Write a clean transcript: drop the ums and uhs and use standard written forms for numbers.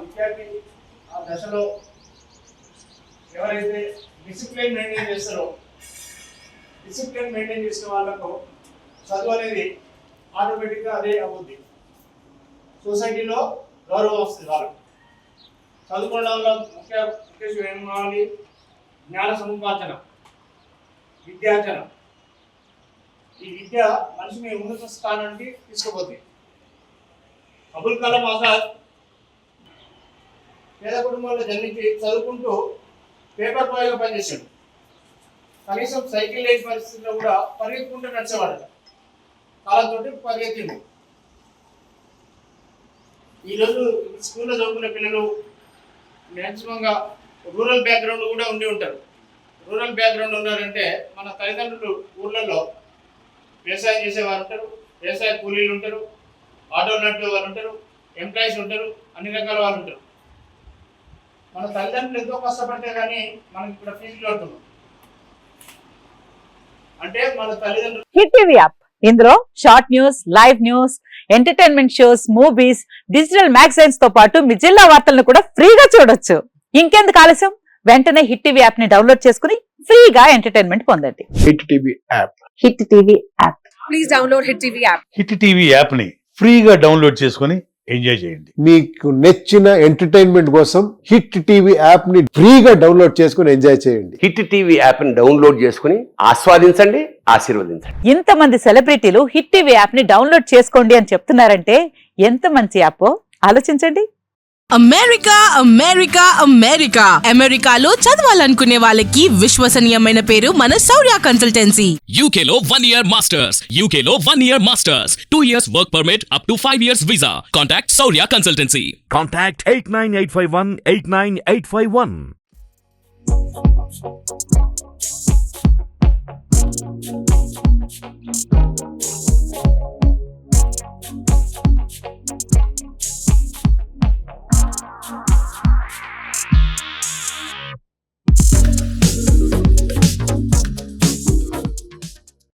విద్యార్థి ఆ దశలో ఎవరైతే డిసిప్లిన్ మెయింటైన్ చేస్తారో డిసిప్లిన్ మెయింటైన్ చేసిన వాళ్ళకు చదువు అనేది ఆటోమేటిక్గా అదే అవుద్ది. సొసైటీలో గౌరవం వస్తుంది. వాళ్ళకు చదువుకోవడం వల్ల ఉద్దేశం ఏం కావాలి? జ్ఞాన సముపార్జన, విద్యార్జన. ఈ విద్య మనిషిని ఉన్నత స్థానానికి తీసుకుపోతుంది. అబుల్ కలాం ఆజాద్ పేద కుటుంబాల్లో జన్మించి చదువుకుంటూ పేపర్ బాయ్గా పనిచేశాడు. కనీసం సైకిల్ లేని పరిస్థితుల్లో కూడా పరిగెత్తుకుంటూ నడిచేవాడు. కాలంతో పరిగెత్తిండు. ఈరోజు స్కూల్లో చదువుకునే పిల్లలు మ్యాక్సిమంగా రూరల్ బ్యాక్గ్రౌండ్ కూడా ఉండి ఉంటారు. రూరల్ బ్యాక్గ్రౌండ్ ఉన్నారంటే మన తల్లిదండ్రులు ఊళ్ళల్లో వ్యవసాయం చేసేవారు ఉంటారు, వ్యవసాయ కూలీలు ఉంటారు, ఆటో నడిపే వాళ్ళు ఉంటారు, ఎంప్లాయీస్ ఉంటారు, అన్ని రకాల వాళ్ళు ఉంటారు. మన తల్లిదండ్రులు ఎంతో కష్టపడితే కానీ మనకి ఇక్కడ ఫీజులు అవుతున్నాం అంటే మన తల్లిదండ్రులు. హిట్ టీవీ యాప్, ఇందులో short news, live news, entertainment shows, movies, digital magazines తో పాటు మీ జిల్లా వార్తలను కూడా ఫ్రీగా చూడొచ్చు. ఇంకెందుకు ఆలస్యం? వెంటనే హిట్ టీవీ యాప్ ని డౌన్లోడ్ చేసుకుని ఫ్రీగా ఎంటర్టైన్మెంట్ పొందండి. Hit TV app. Hit TV app. Please download hit TV app. Hit TV app ని ఫ్రీగా డౌన్లోడ్ చేసుకుని ఎంజాయ్ చేయండి. మీకు నచ్చిన ఎంటర్టైన్మెంట్ కోసం హిట్ టీవీ యాప్ ని ఫ్రీగా డౌన్లోడ్ చేసుకుని ఎంజాయ్ చేయండి. హిట్ టీవీ యాప్ ని డౌన్లోడ్ చేసుకుని ఆస్వాదించండి, ఆశీర్వదించండి. ఇంతమంది సెలబ్రిటీలు హిట్ టీవీ యాప్ ని డౌన్లోడ్ చేసుకోండి అని చెప్తున్నారంటే ఎంత మంచి యాప్ ఆలోచించండి. అమెరికా అమెరికా అమెరికా అమెరికాలో చదవాలనుకునే వాళ్ళకి విశ్వసనీయమైన పేరు మన శౌర్య కన్సల్టెన్సీ. UK లో 1 year masters, UK లో 1 year masters, 2 years work permit up to 5 years visa. Contact Saurya Consultancy. Contact 89851 89851.